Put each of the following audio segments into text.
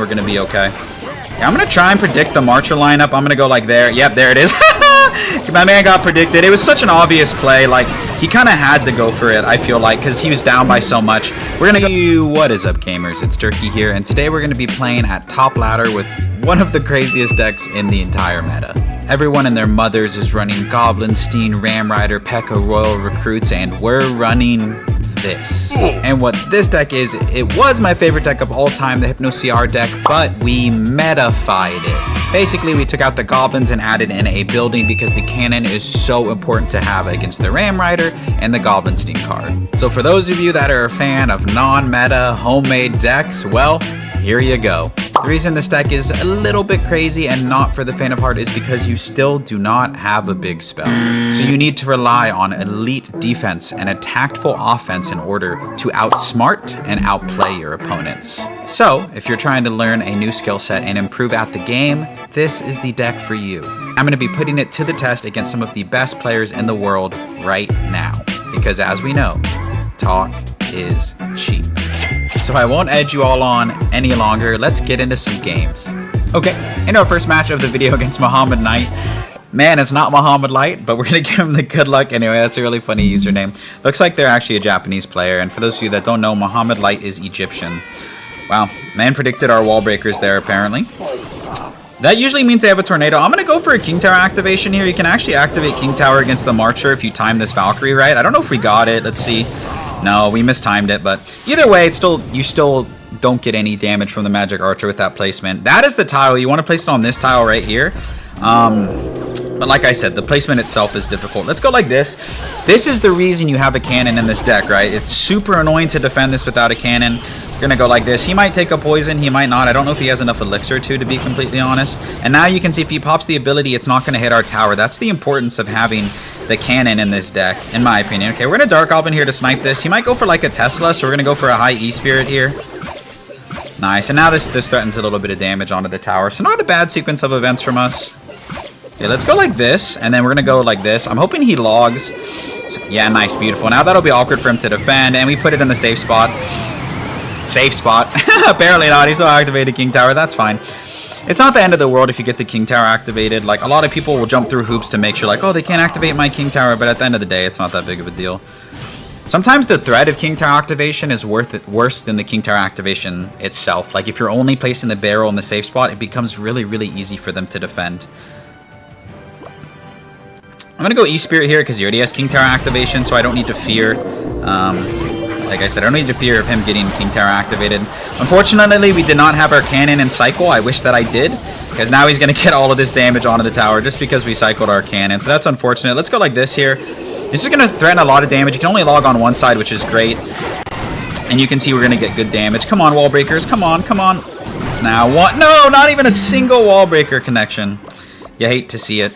we're going to be okay. Yeah, I'm going to try and predict the Marcher lineup. I'm going to go like there. Yep, there it is. My man got predicted. It was such an obvious play. Like, he kind of had to go for it, I feel like, because he was down by so much. We're going to go... What is up, gamers? It's Turkey here, and today we're going to be playing at top ladder with one of the craziest decks in the entire meta. Everyone and their mothers is running Goblinstein, Ram Rider, P.E.K.K.A. Royal recruits, and we're running this. And what this deck is, it was my favorite deck of all time, the Hypno CR deck, but we metafied it. Basically, we took out the goblins and added in a building because the cannon is so important to have against the Ram Rider and the Goblinstein card. So for those of you that are a fan of non-meta homemade decks, well, here you go. The reason this deck is a little bit crazy and not for the faint of heart is because you still do not have a big spell. So you need to rely on elite defense and a tactful offense in order to outsmart and outplay your opponents. So if you're trying to learn a new skill set and improve at the game, this is the deck for you. I'm going to be putting it to the test against some of the best players in the world right now. Because as we know, talk is cheap. So I won't edge you all on any longer. Let's get into some games. Okay, in our first match of the video against Muhammad Knight. Man, it's not Muhammad Light, but we're going to give him the good luck anyway. That's a really funny username. Looks like they're actually a Japanese player. And for those of you that don't know, Muhammad Light is Egyptian. Wow, man predicted our wall breakers there apparently. That usually means they have a tornado. I'm going to go for a King Tower activation here. You can actually activate King Tower against the Marcher if you time this Valkyrie right. I don't know if we got it. Let's see. No, we mistimed it, but either way, it's still you still don't get any damage from the Magic Archer with that placement. That is the tile. You want to place it on this tile right here. But like I said, the placement itself is difficult. Let's go like this. This is the reason you have a cannon in this deck, right? It's super annoying to defend this without a cannon. We're going to go like this. He might take a poison. He might not. I don't know if he has enough elixir to be completely honest. And now you can see if he pops the ability, it's not going to hit our tower. That's the importance of having the cannon in this deck, in my opinion. Okay, we're going to Dark Goblin here to snipe this. He might go for like a Tesla, so we're going to go for a high E-Spirit here. Nice. And now this threatens a little bit of damage onto the tower. So not a bad sequence of events from us. Okay, let's go like this, and then we're going to go like this. I'm hoping he logs. Yeah, nice, beautiful. Now that'll be awkward for him to defend, and we put it in the safe spot. Safe spot. Apparently not. He still activated King Tower. That's fine. It's not the end of the world if you get the King Tower activated. Like, a lot of people will jump through hoops to make sure, like, oh, they can't activate my King Tower, but at the end of the day, it's not that big of a deal. Sometimes the threat of King Tower activation is worse than the King Tower activation itself. Like, if you're only placing the barrel in the safe spot, it becomes really, really easy for them to defend. I'm going to go E-Spirit here because he already has King Tower activation, so I don't need to fear... like I said, I don't need to fear of him getting King Tower activated. Unfortunately, we did not have our cannon in cycle. I wish that I did, because now he's going to get all of this damage onto the tower just because we cycled our cannon. So that's unfortunate. Let's go like this here. He's just going to threaten a lot of damage. You can only log on one side, which is great. And you can see we're going to get good damage. Come on, wall breakers. Come on, come on. Now, what? No, not even a single wall breaker connection. You hate to see it.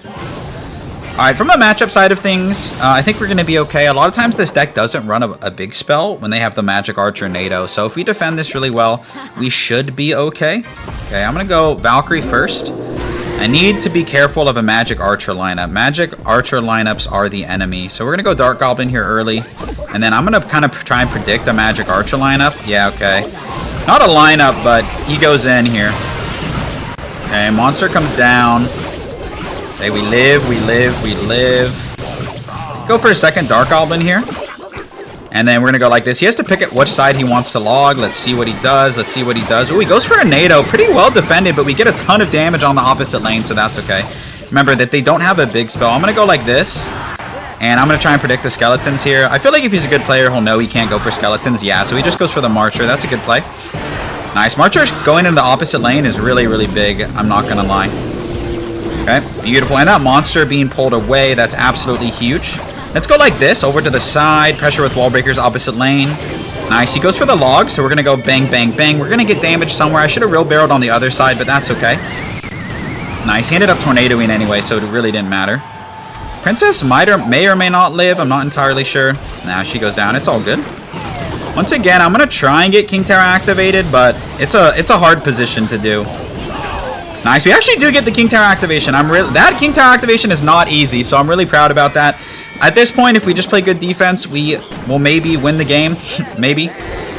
Alright, from a matchup side of things, I think we're going to be okay. A lot of times this deck doesn't run a big spell when they have the Magic Archer NATO. So if we defend this really well, we should be okay. Okay, I'm going to go Valkyrie first. I need to be careful of a Magic Archer lineup. Magic Archer lineups are the enemy. So we're going to go Dark Goblin here early. And then I'm going to kind of try and predict a Magic Archer lineup. Yeah, okay. Not a lineup, but he goes in here. Okay, monster comes down. Okay, we live, we live, we live. Go for a second Dark Goblin here. And then we're going to go like this. He has to pick at which side he wants to log. Let's see what he does. Let's see what he does. Oh, he goes for a NATO. Pretty well defended, but we get a ton of damage on the opposite lane, so that's okay. Remember that they don't have a big spell. I'm going to go like this. And I'm going to try and predict the skeletons here. I feel like if he's a good player, he'll know he can't go for skeletons. Yeah, so he just goes for the Marcher. That's a good play. Nice. Marcher going into the opposite lane is really, really big. I'm not going to lie. Okay, beautiful. And that monster being pulled away, that's absolutely huge. Let's go like this, over to the side. Pressure with wall breakers, opposite lane. Nice. He goes for the log, so we're going to go bang, bang, bang. We're going to get damage somewhere. I should have real barreled on the other side, but that's okay. Nice. He ended up tornadoing anyway, so it really didn't matter. Princess may or may not live. I'm not entirely sure. Nah, she goes down. It's all good. Once again, I'm going to try and get King Tower activated, but it's a hard position to do. Nice. We actually do get the King Tower activation. That King Tower activation is not easy, so I'm really proud about that. At this point, if we just play good defense, we will maybe win the game. Maybe.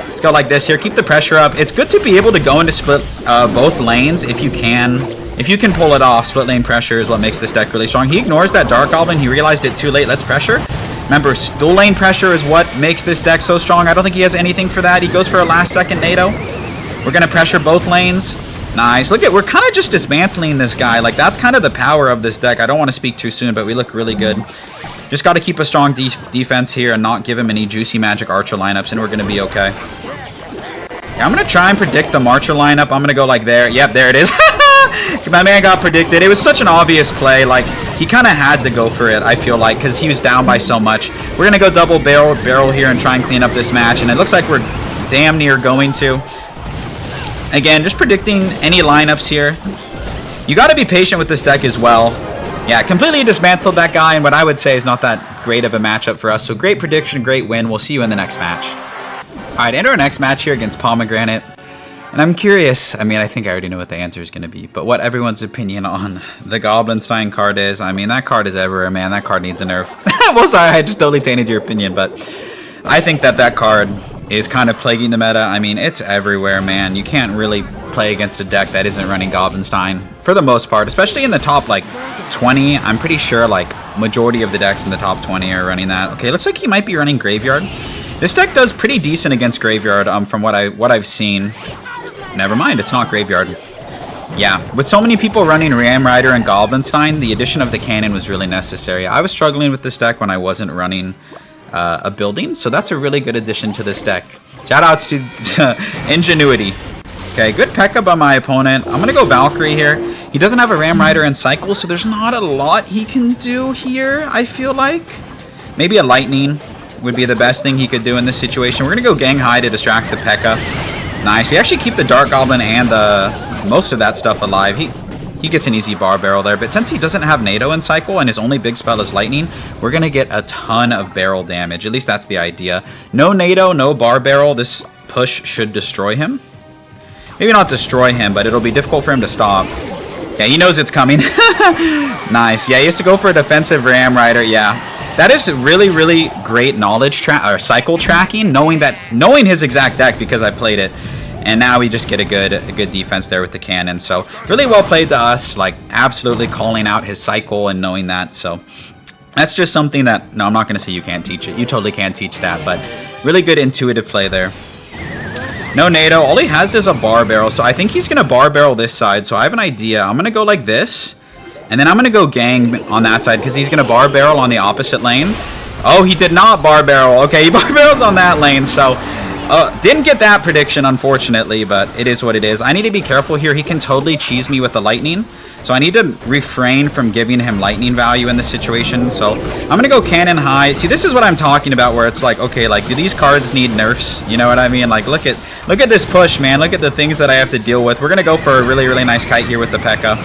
It's Let's go like this here. Keep the pressure up. It's good to be able to go into split both lanes if you can. If you can pull it off, split lane pressure is what makes this deck really strong. He ignores that Dark Goblin. He realized it too late. Let's pressure. Remember, dual lane pressure is what makes this deck so strong. I don't think he has anything for that. He goes for a last second NATO. We're going to pressure both lanes. Nice. Look at, we're kind of just dismantling this guy. Like, that's kind of the power of this deck. I don't want to speak too soon, but we look really good. Just got to keep a strong defense here and not give him any juicy magic archer lineups, and we're going to be okay. Yeah, I'm going to try and predict the Marcher lineup. I'm going to go like there. Yep, there it is. My man got predicted. It was such an obvious play. Like, he kind of had to go for it, I feel like, because he was down by so much. We're going to go double barrel here and try and clean up this match, and it looks like we're damn near going to. Again, just predicting any lineups here. You got to be patient with this deck as well. Yeah, completely dismantled that guy, and what I would say is not that great of a matchup for us. So great prediction, great win. We'll see you in the next match. All right, enter our next match here against Pomegranate. And I'm curious, I mean, I think I already know what the answer is going to be, but what everyone's opinion on the Goblinstein card is. I mean, that card is everywhere, man. That card needs a nerf. Well, sorry, I just totally tainted your opinion, but I think that card is kind of plaguing the meta. I mean, it's everywhere, man. You can't really play against a deck that isn't running Goblinstein for the most part, especially in the top, like, 20. I'm pretty sure, like, majority of the decks in the top 20 are running that. Okay, looks like he might be running Graveyard. This deck does pretty decent against Graveyard from what I've seen. Never mind, it's not Graveyard. Yeah, with so many people running Ram Rider and Goblinstein, the addition of the cannon was really necessary. I was struggling with this deck when I wasn't running a building, so that's a really good addition to this deck. Shoutouts to Ingenuity. Okay, good P.E.K.K.A by my opponent. I'm going to go Valkyrie here. He doesn't have a Ram Rider and Cycle, so there's not a lot he can do here, I feel like. Maybe a Lightning would be the best thing he could do in this situation. We're going to go Gang High to distract the P.E.K.K.A. Nice. We actually keep the Dark Goblin and most of that stuff alive. He gets an easy bar barrel there, but since he doesn't have NATO and Cycle and his only big spell is Lightning, we're going to get a ton of barrel damage. At least that's the idea. No NATO, no bar barrel. This push should destroy him. Maybe not destroy him, but it'll be difficult for him to stop. Yeah, he knows it's coming. Nice. Yeah, he has to go for a defensive Ram Rider. Yeah. That is really, really great knowledge or cycle tracking, knowing his exact deck because I played it, and now we just get a good defense there with the cannon. So really well played to us, like absolutely calling out his cycle and knowing that. So that's just something that I'm not going to say you can't teach it. You totally can teach that, but really good intuitive play there. No NATO. All he has is a bar barrel, so I think he's going to bar barrel this side. So I have an idea. I'm going to go like this. And then I'm going to go Gang on that side because he's going to bar barrel on the opposite lane. Oh, he did not bar barrel. Okay, he bar barrels on that lane. So, didn't get that prediction, unfortunately, but it is what it is. I need to be careful here. He can totally cheese me with the Lightning. So I need to refrain from giving him Lightning value in this situation. So I'm going to go Cannon High. See, this is what I'm talking about where it's like, okay, like, do these cards need nerfs? You know what I mean? Like, look at this push, man. Look at the things that I have to deal with. We're going to go for a really, really nice kite here with the P.E.K.K.A.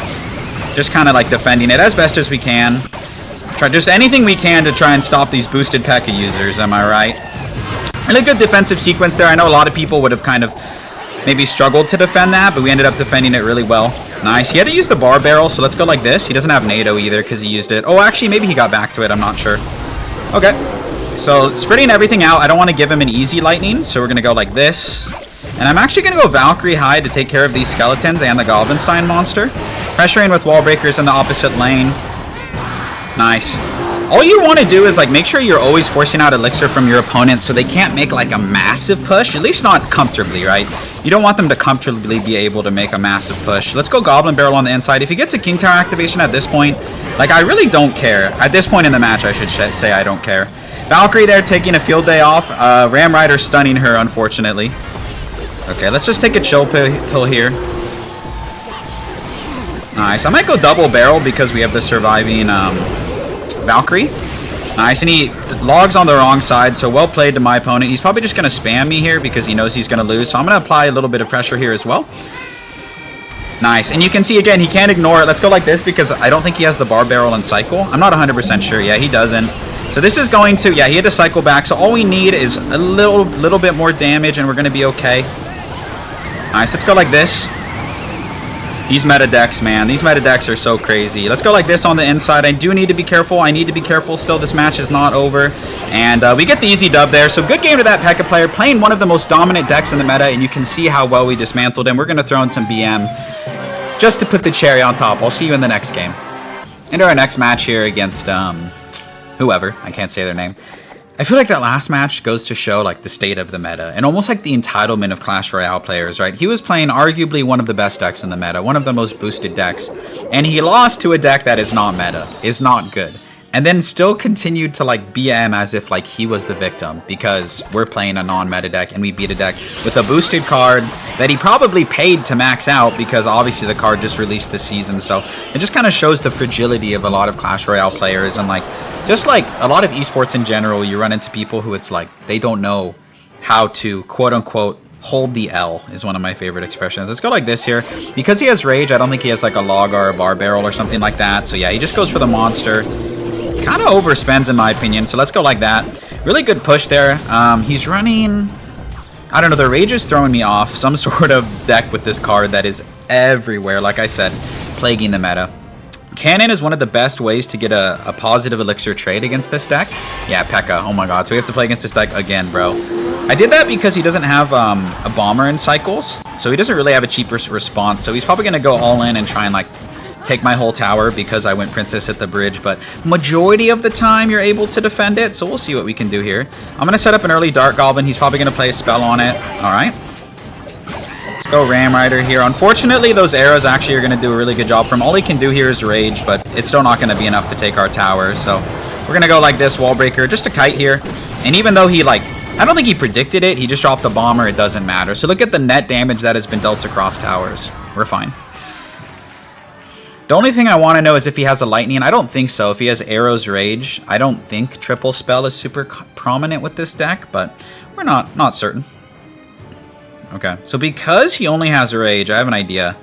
Just kind of like defending it as best as we can. Try just anything we can to try and stop these boosted P.E.K.K.A. users, am I right? Really good defensive sequence there. I know a lot of people would have kind of maybe struggled to defend that, but we ended up defending it really well. Nice. He had to use the bar barrel, so let's go like this. He doesn't have NATO either because he used it. Oh, actually, maybe he got back to it. I'm not sure. Okay. So spreading everything out. I don't want to give him an easy Lightning, so we're going to go like this. And I'm actually going to go Valkyrie High to take care of these skeletons and the Goblinstein monster. Pressuring with wall breakers in the opposite lane. Nice. All you want to do is like make sure you're always forcing out elixir from your opponent so they can't make like a massive push, at least not comfortably, right? You don't want them to comfortably be able to make a massive push. Let's go Goblin Barrel on the inside. If he gets a King Tower activation at this point, like I really don't care. At this point in the match, I should say I don't care. Valkyrie there taking a field day off. Ram Rider stunning her, unfortunately. Okay, let's just take a chill pill here. Nice. I might go double barrel because we have the surviving Valkyrie. Nice. And he logs on the wrong side, so well played to my opponent. He's probably just going to spam me here because he knows he's going to lose. So I'm going to apply a little bit of pressure here as well. Nice. And you can see, again, he can't ignore it. Let's go like this because I don't think he has the bar barrel and cycle. I'm not 100% sure. Yeah, he doesn't. So this is going to, yeah, he had to cycle back. So all we need is a little bit more damage and we're going to be okay. Nice. Let's go like this. These meta decks, man. These meta decks are so crazy. Let's go like this on the inside. I do need to be careful. I need to be careful still. This match is not over. And we get the easy dub there. So good game to that P.E.K.K.A player. Playing one of the most dominant decks in the meta. And you can see how well we dismantled him. We're going to throw in some BM just to put the cherry on top. I'll see you in the next game. Into our next match here against whoever. I can't say their name. I feel like that last match goes to show like the state of the meta and almost like the entitlement of Clash Royale players, right? He was playing arguably one of the best decks in the meta, one of the most boosted decks, and he lost to a deck that is not meta, is not good, and then still continued to like BM as if like he was the victim because we're playing a non-meta deck and we beat a deck with a boosted card that he probably paid to max out because obviously the card just released this season. So it just kind of shows the fragility of a lot of Clash Royale players and like just like a lot of esports in general, you run into people who it's like they don't know how to quote unquote hold the L is one of my favorite expressions. Let's go like this here. Because he has rage, I don't think he has like a log or a bar barrel or something like that. So yeah, he just goes for the monster. Kind of overspends in my opinion. So let's go like that. Really good push there. He's running, I don't know, the rage is throwing me off. Some sort of deck with this card that is everywhere. Like I said, plaguing the meta. Cannon is one of the best ways to get a positive elixir trade against this deck. Yeah, P.E.K.K.A. Oh my god. So we have to play against this deck again, bro. I did that because he doesn't have a bomber in cycles. So he doesn't really have a cheaper response. So he's probably going to go all in and try and like take my whole tower because I went Princess at the bridge. But majority of the time you're able to defend it. So we'll see what we can do here. I'm going to set up an early Dark Goblin. He's probably going to play a spell on it. All right. Let's go Ram Rider here. Unfortunately, those arrows actually are going to do a really good job for him. All he can do here is rage, but it's still not going to be enough to take our tower. So we're going to go like this, Wall Breaker, just a kite here. And even though he like, I don't think he predicted it, he just dropped the bomber, it doesn't matter. So look at the net damage that has been dealt across towers. We're fine. The only thing I want to know is if he has a lightning. I don't think so. If he has arrows rage, I don't think triple spell is super prominent with this deck, but we're not certain. Okay, so because he only has rage, I have an idea.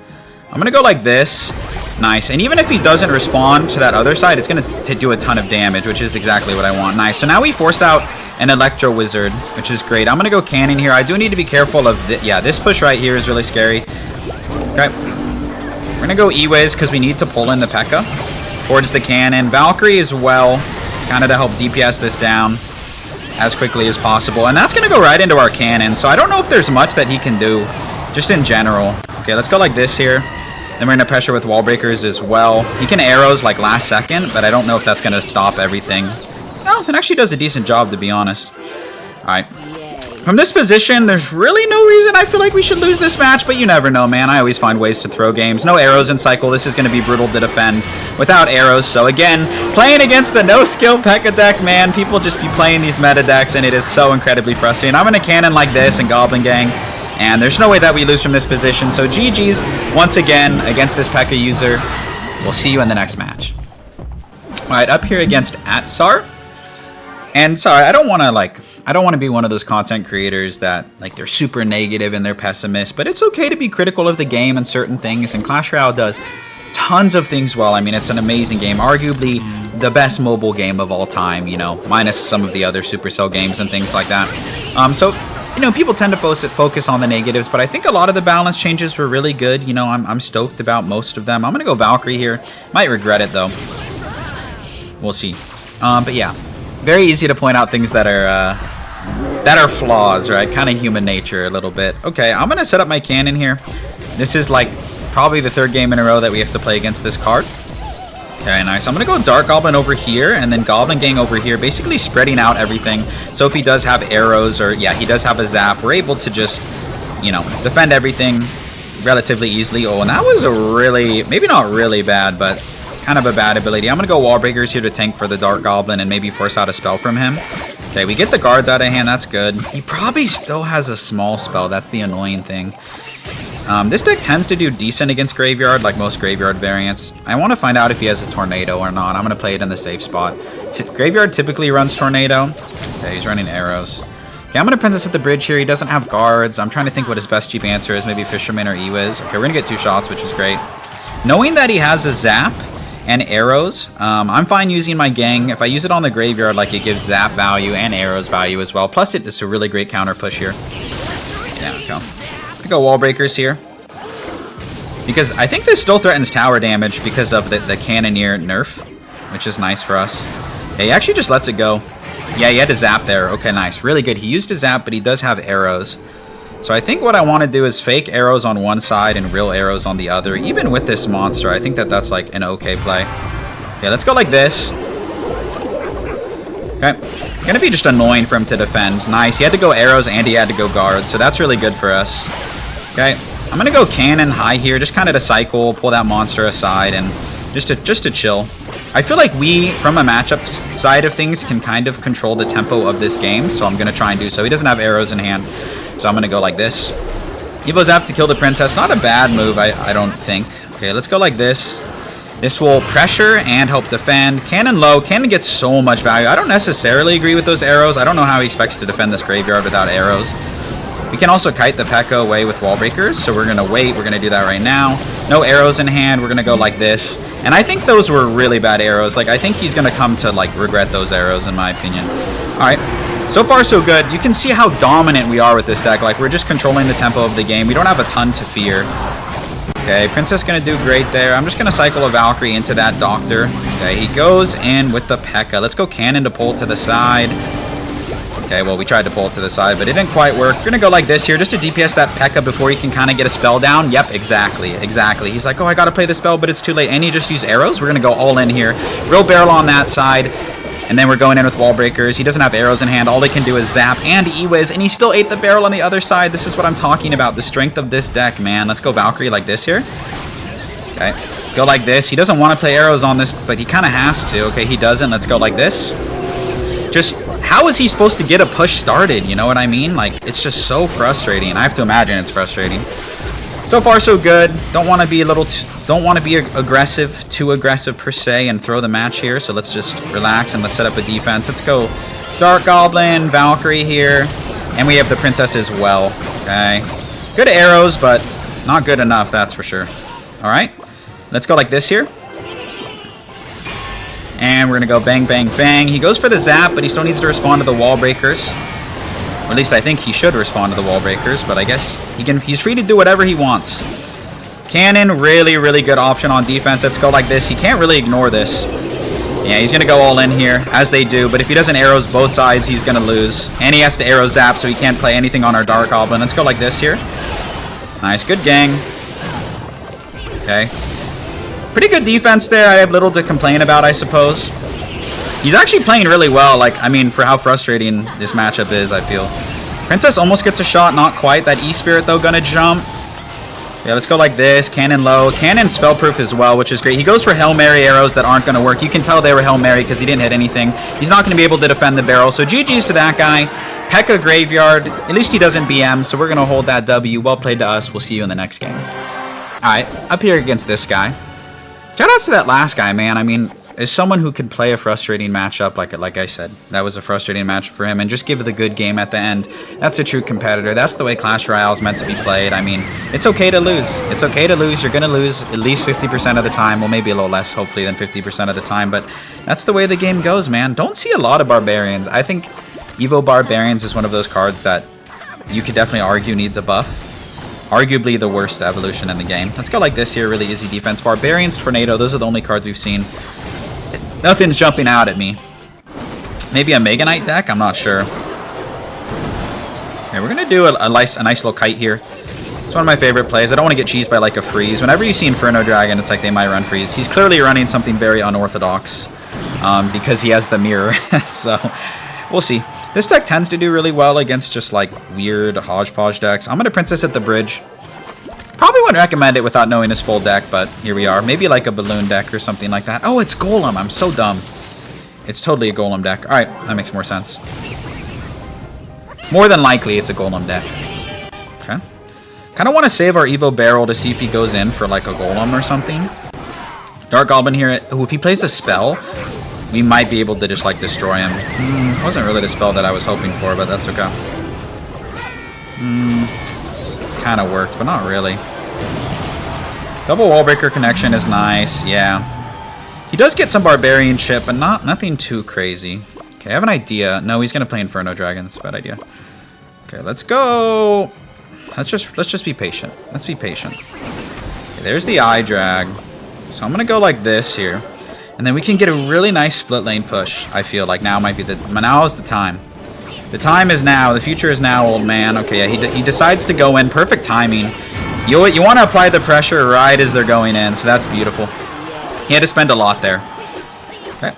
I'm going to go like this. Nice. And even if he doesn't respond to that other side, it's going to do a ton of damage, which is exactly what I want. Nice. So now we forced out an Electro Wizard, which is great. I'm going to go Cannon here. I do need to be careful of this. Yeah, this push right here is really scary. Okay. We're going to go E-Wiz because we need to pull in the P.E.K.K.A towards the Cannon. Valkyrie as well, kind of to help DPS this down as quickly as possible. And that's going to go right into our Cannon. So I don't know if there's much that he can do just in general. Okay, let's go like this here. Then we're going to pressure with wall breakers as well. He can arrows like last second, but I don't know if that's going to stop everything. Well, it actually does a decent job, to be honest. All right. From this position, there's really no reason I feel like we should lose this match, but you never know, man. I always find ways to throw games. No arrows in cycle. This is going to be brutal to defend without arrows. So again, playing against a no-skill P.E.K.K.A deck, man, people just be playing these meta decks, and it is so incredibly frustrating. I'm going to cannon like this and Goblin Gang, and there's no way that we lose from this position. So GG's once again against this P.E.K.K.A user. We'll see you in the next match. All right, up here against Atsar. And sorry, I don't want to be one of those content creators that like they're super negative and they're pessimist, but it's okay to be critical of the game and certain things, and Clash Royale does tons of things well. I mean, it's an amazing game, arguably the best mobile game of all time, you know, minus some of the other Supercell games and things like that. So, you know, people tend to focus on the negatives, but I think a lot of the balance changes were really good. You know, I'm stoked about most of them. I'm going to go Valkyrie here. Might regret it, though. We'll see. But yeah, very easy to point out things that are flaws, right? Kind of human nature a little bit. Okay, I'm going to set up my cannon here. This is like probably the third game in a row that we have to play against this card. Okay, nice. I'm going to go Dark Goblin over here and then Goblin Gang over here, basically spreading out everything. So if he does have arrows or, yeah, he does have a zap, we're able to just, you know, defend everything relatively easily. Oh, and that was a really, maybe not really bad, but kind of a bad ability. I'm going to go Wall Breakers here to tank for the Dark Goblin and maybe force out a spell from him. Okay, we get the guards out of hand. That's good. He probably still has a small spell. That's the annoying thing. This deck tends to do decent against Graveyard, like most Graveyard variants. I want to find out if he has a Tornado or not. I'm going to play it in the safe spot. Graveyard typically runs Tornado. Okay, he's running arrows. Okay, I'm going to Princess at the bridge here. He doesn't have guards. I'm trying to think what his best cheap answer is. Maybe Fisherman or E-Wiz. Okay, we're going to get 2 shots, which is great. Knowing that he has a zap and arrows, I'm fine using my gang. If I use it on the Graveyard, like it gives zap value and arrows value as well. Plus, it's a really great counter push here. Yeah, okay. I go Wall Breakers here. Because I think this still threatens tower damage because of the Cannoneer nerf, which is nice for us. Yeah, he actually just lets it go. Yeah, he had to zap there. Okay, nice. Really good. He used to zap, but he does have arrows. So I think what I want to do is fake arrows on one side and real arrows on the other. Even with this monster, I think that that's like an okay play. Yeah, let's go like this. Okay. Gonna be just annoying for him to defend. Nice. He had to go arrows and he had to go guards, so that's really good for us. Okay. I'm gonna go cannon high here, just kind of to cycle, pull that monster aside, and just to chill. I feel like we, from a matchup side of things, can kind of control the tempo of this game, so I'm gonna try and do so. He doesn't have arrows in hand, so I'm gonna go like this. Evo's Zap to kill the princess. Not a bad move, I don't think. Okay, let's go like this. This will pressure and help defend. Cannon low. Cannon gets so much value. I don't necessarily agree with those arrows. I don't know how he expects to defend this graveyard without arrows. We can also kite the P.E.K.K.A. away with wall breakers, so we're going to wait. We're going to do that right now. No arrows in hand. We're going to go like this. And I think those were really bad arrows. Like, I think he's going to come to, like, regret those arrows, in my opinion. All right. So far, so good. You can see how dominant we are with this deck. Like, we're just controlling the tempo of the game. We don't have a ton to fear. Okay, Princess going to do great there. I'm just going to cycle a Valkyrie into that Doctor. Okay, he goes in with the P.E.K.K.A. Let's go Cannon to pull to the side. Okay, well, we tried to pull it to the side, but it didn't quite work. We're going to go like this here, just to DPS that P.E.K.K.A. before he can kind of get a spell down. Yep, exactly. He's like, oh, I got to play the spell, but it's too late. And he just used arrows. We're going to go all in here. Real barrel on that side. And then we're going in with wall breakers. He doesn't have arrows in hand. All he can do is zap and E-Wiz, and he still ate the barrel on the other side. This is what I'm talking about, the strength of this deck, man. Let's go Valkyrie like this here. Okay, go like this. He doesn't want to play arrows on this, but he kind of has to. Okay, he doesn't. Let's go like this. Just, how is he supposed to get a push started? You know what I mean? Like, it's just so frustrating. I have to imagine it's frustrating. So far, so good. Don't want to be aggressive, too aggressive per se, and throw the match here. So let's just relax and let's set up a defense. Let's go Dark Goblin, Valkyrie here, and we have the Princess as well. Okay, good arrows, but not good enough. That's for sure. All right, let's go like this here. And we're going to go bang, bang, bang. He goes for the zap, but he still needs to respond to the wall breakers. Or at least I think he should respond to the wall breakers, but I guess he's free to do whatever he wants. Cannon, really, really good option on defense. Let's go like this. He can't really ignore this. Yeah, he's going to go all in here, as they do. But if he doesn't arrows both sides, he's going to lose. And he has to arrow zap, so he can't play anything on our Dark Goblin. Let's go like this here. Nice, good gang. Okay. Pretty good defense there. I have little to complain about, I suppose. He's actually playing really well, like, I mean, for how frustrating this matchup is, I feel. Princess almost gets a shot, not quite. That E-Spirit, though, gonna jump. Yeah, let's go like this. Cannon low. Cannon spellproof as well, which is great. He goes for Hail Mary arrows that aren't gonna work. You can tell they were Hail Mary because he didn't hit anything. He's not gonna be able to defend the barrel, so GG's to that guy. P.E.K.K.A. Graveyard. At least he doesn't BM, so we're gonna hold that W. Well played to us. We'll see you in the next game. Alright, up here against this guy. Shoutouts to that last guy, man. I mean, as someone who could play a frustrating matchup, like I said, that was a frustrating matchup for him, and just give it a good game at the end. That's a true competitor. That's the way Clash Royale is meant to be played. I mean, it's okay to lose. It's okay to lose. You're going to lose at least 50% of the time. Well, maybe a little less, hopefully, than 50% of the time, but that's the way the game goes, man. Don't see a lot of Barbarians. I think Evo Barbarians is one of those cards that you could definitely argue needs a buff. Arguably the worst evolution in the game. Let's go like this here. Really easy defense. Barbarians, Tornado. Those are the only cards we've seen. Nothing's jumping out at me. Maybe a Mega Knight deck? I'm not sure. Okay, we're going to do a nice little kite here. It's one of my favorite plays. I don't want to get cheesed by like a freeze. Whenever you see Inferno Dragon, it's like they might run freeze. He's clearly running something very unorthodox because he has the mirror. So we'll see. This deck tends to do really well against just like weird hodgepodge decks. I'm going to Princess at the bridge. Probably wouldn't recommend it without knowing his full deck, but here we are. Maybe like a balloon deck or something like that. Oh, it's Golem. I'm so dumb. It's totally a Golem deck. All right, that makes more sense. More than likely, it's a Golem deck. Okay. Kind of want to save our Evo Barrel to see if he goes in for like a Golem or something. Dark Goblin here. Ooh, if he plays a spell, we might be able to just like destroy him. Wasn't really the spell that I was hoping for, but that's okay. Kind of worked, but not really. Double wall breaker connection is nice. Yeah. He does get some Barbarian chip, but nothing too crazy. Okay, I have an idea. No, he's gonna play Inferno Dragon. That's a bad idea. Okay, let's go. Let's just be patient. Let's be patient. Okay, There's the eye drag. So I'm going to go like this here. And then we can get a really nice split lane push. I feel like now might be now is the time. The time is now. The future is now, old man. Okay, yeah, he decides to go in. Perfect timing. You want to apply the pressure right as they're going in, so that's beautiful. He had to spend a lot there. Okay.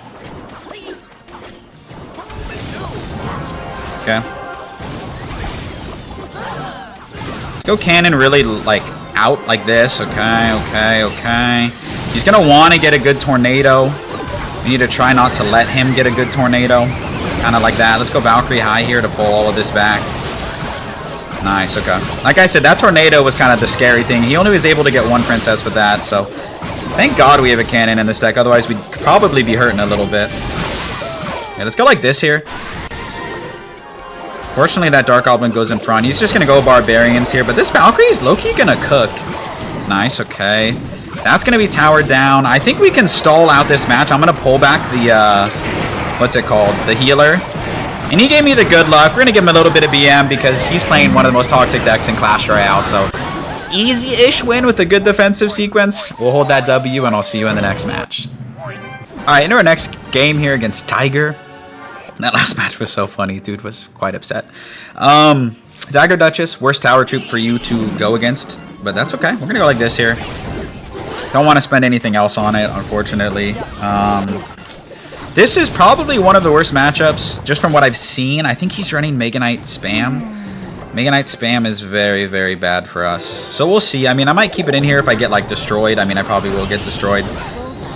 Okay. Let's go cannon really, like, out like this. Okay. He's going to want to get a good tornado. We need to try not to let him get a good tornado. Kind of like that. Let's go Valkyrie high here to pull all of this back. Nice, okay. Like I said, that tornado was kind of the scary thing. He only was able to get one princess with that, so thank God we have a cannon in this deck. Otherwise, we'd probably be hurting a little bit. Yeah, let's go like this here. Fortunately, that Dark Goblin goes in front. He's just going to go Barbarians here, but this Valkyrie is low-key going to cook. Nice, okay. That's going to be towered down. I think we can stall out this match. I'm going to pull back the, what's it called? The healer. And he gave me the good luck. We're going to give him a little bit of BM because he's playing one of the most toxic decks in Clash Royale. So, easy-ish win with a good defensive sequence. We'll hold that W, and I'll see you in the next match. Alright, into our next game here against Tiger. That last match was so funny. Dude was quite upset. Dagger Duchess, worst tower troop for you to go against. But that's okay. We're going to go like this here. Don't want to spend anything else on it, unfortunately. This is probably one of the worst matchups, just from what I've seen. I think he's running Mega Knight Spam. Mega Knight Spam is very, very bad for us. So we'll see. I mean, I might keep it in here if I get, like, destroyed. I mean, I probably will get destroyed.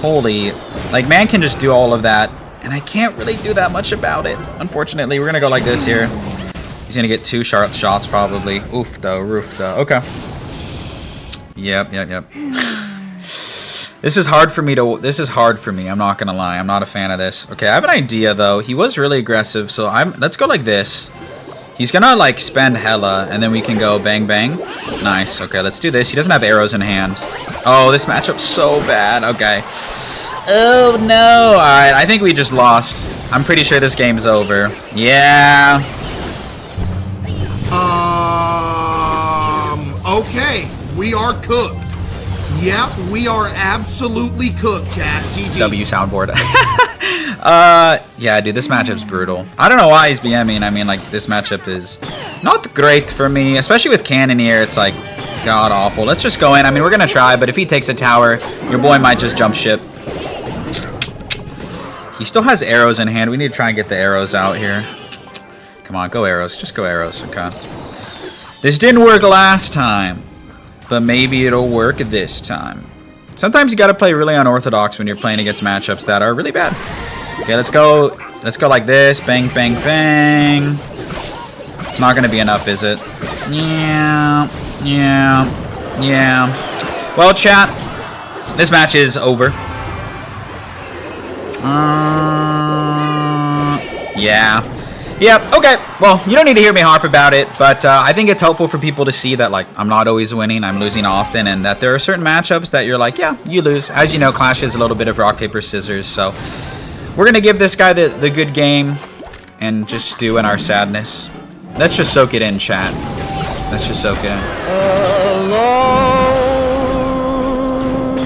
Holy. Like, man can just do all of that, and I can't really do that much about it, unfortunately. We're going to go like this here. He's going to get 2 sharp shots, probably. Oof, though. Roof, though. Okay. Yep. This is hard for me I'm not gonna lie. I'm not a fan of this. Okay, I have an idea though. He was really aggressive, so let's go like this. He's gonna like spend hella, and then we can go bang bang. Nice. Okay, let's do this. He doesn't have arrows in hand. Oh, this matchup's so bad. Okay. Oh no. Alright, I think we just lost. I'm pretty sure this game's over. Yeah. Okay. We are cooked. Yep, we are absolutely cooked, chat. GG. W soundboard. Yeah, dude, this matchup's brutal. I don't know why he's BMing. I mean, like, this matchup is not great for me, especially with Cannoneer. It's, like, god-awful. Let's just go in. I mean, we're going to try, but if he takes a tower, your boy might just jump ship. He still has arrows in hand. We need to try and get the arrows out here. Come on, go arrows. Just go arrows, okay. This didn't work last time, but maybe it'll work this time. Sometimes you gotta play really unorthodox when you're playing against matchups that are really bad. Okay, let's go like this. Bang, bang, bang. It's not gonna be enough, is it? Yeah. Well, chat, this match is over. Yeah. Yep, okay. Well, you don't need to hear me harp about it, but I think it's helpful for people to see that, like, I'm not always winning, I'm losing often, and that there are certain matchups that you're like, yeah, you lose. As you know, Clash is a little bit of rock, paper, scissors, so we're going to give this guy the good game and just stew in our sadness. Let's just soak it in, chat. Let's just soak it in. Alone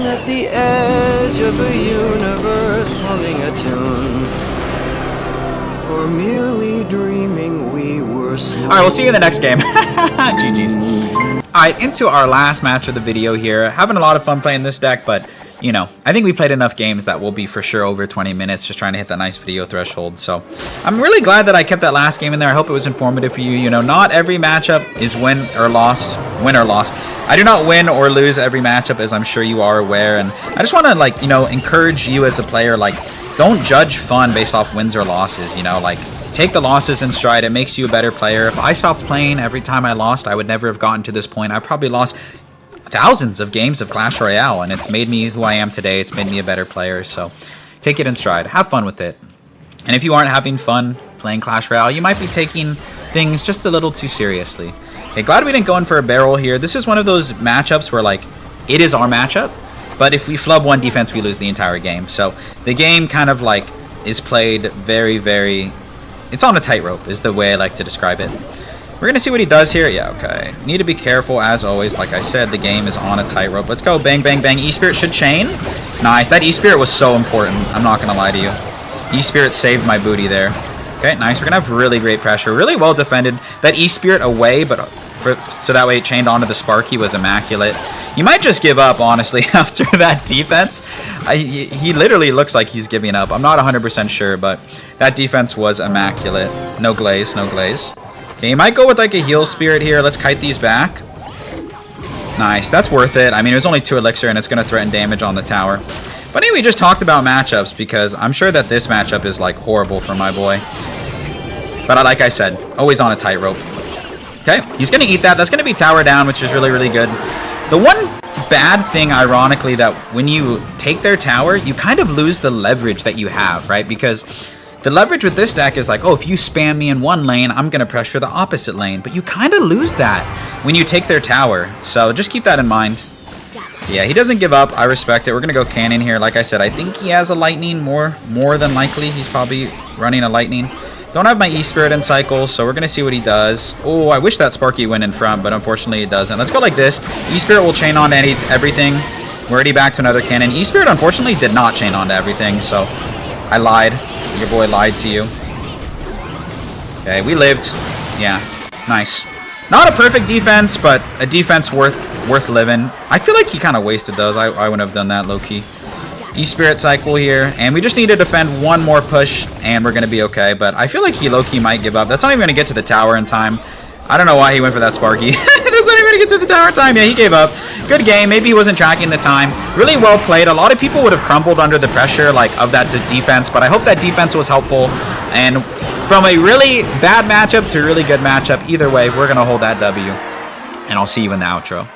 at the edge of the universe, humming a tune. For merely dreaming we were slow. Alright, we'll see you in the next game. GG's. Alright, into our last match of the video here. Having a lot of fun playing this deck, but, you know, I think we played enough games that will be for sure over 20 minutes, just trying to hit that nice video threshold. So, I'm really glad that I kept that last game in there. I hope it was informative for you. You know, not every matchup is win or lost. I do not win or lose every matchup, as I'm sure you are aware, and I just want to, like, you know, encourage you as a player, like, don't judge fun based off wins or losses, you know, like, take the losses in stride. It makes you a better player. If I stopped playing every time I lost, I would never have gotten to this point. I've probably lost thousands of games of Clash Royale, and it's made me who I am today. It's made me a better player, so take it in stride. Have fun with it. And if you aren't having fun playing Clash Royale, you might be taking things just a little too seriously. Okay, glad we didn't go in for a barrel here. This is one of those matchups where, like, it is our matchup. But if we flub one defense, we lose the entire game. So the game kind of like is played very, very... It's on a tightrope is the way I like to describe it. We're gonna see what he does here. Yeah, okay. Need to be careful as always. Like I said, the game is on a tightrope. Let's go. Bang, bang, bang. E-Spirit should chain. Nice. That E-Spirit was so important. I'm not gonna lie to you. E-Spirit saved my booty there. Okay, nice. We're gonna have really great pressure. Really well defended. That E-Spirit away, but so that way it chained onto the Sparky was immaculate. You might just give up, honestly, after that defense. He literally looks like he's giving up. I'm not 100% sure, but that defense was immaculate. No glaze, no glaze. Okay, you might go with like a heal spirit here. Let's kite these back. Nice, that's worth it. I mean, it was only 2 elixir, and it's going to threaten damage on the tower. But anyway, we just talked about matchups, because I'm sure that this matchup is like horrible for my boy. But like I said, always on a tightrope. Okay, he's going to eat that. That's going to be tower down, which is really, really good. The one bad thing, ironically, that when you take their tower, you kind of lose the leverage that you have, right? Because the leverage with this deck is like, oh, if you spam me in one lane, I'm going to pressure the opposite lane. But you kind of lose that when you take their tower. So just keep that in mind. Yeah, he doesn't give up. I respect it. We're going to go cannon here. Like I said, I think he has a lightning more than likely. He's probably running a lightning. Don't have my E-Spirit in cycle, so we're going to see what he does. Oh, I wish that Sparky went in front, but unfortunately it doesn't. Let's go like this. E-Spirit will chain on to everything. We're already back to another cannon. E-Spirit, unfortunately, did not chain on to everything, so I lied. Your boy lied to you. Okay, we lived. Yeah, nice. Not a perfect defense, but a defense worth living. I feel like he kind of wasted those. I wouldn't have done that low-key. E-Spirit cycle here, and we just need to defend one more push, and we're going to be okay, but I feel like he low-key might give up. That's not even going to get to the tower in time. I don't know why he went for that Sparky. That's not even going to get to the tower in time. Yeah, he gave up. Good game. Maybe he wasn't tracking the time. Really well played. A lot of people would have crumbled under the pressure of that defense, but I hope that defense was helpful, and from a really bad matchup to a really good matchup, either way, we're going to hold that W, and I'll see you in the outro.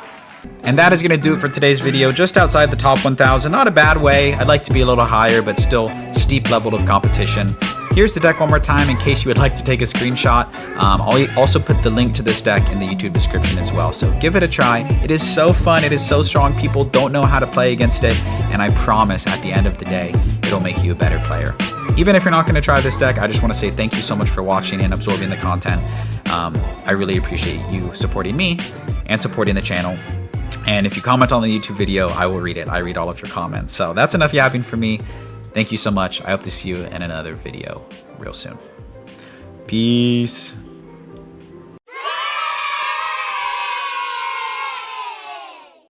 And that is going to do it for today's video, just outside the top 1,000. Not a bad way. I'd like to be a little higher, but still steep level of competition. Here's the deck one more time in case you would like to take a screenshot. I'll also put the link to this deck in the YouTube description as well. So give it a try. It is so fun. It is so strong. People don't know how to play against it. And I promise at the end of the day, it'll make you a better player. Even if you're not going to try this deck, I just want to say thank you so much for watching and absorbing the content. I really appreciate you supporting me and supporting the channel. And if you comment on the YouTube video, I will read it. I read all of your comments. So that's enough yapping for me. Thank you so much. I hope to see you in another video real soon. Peace.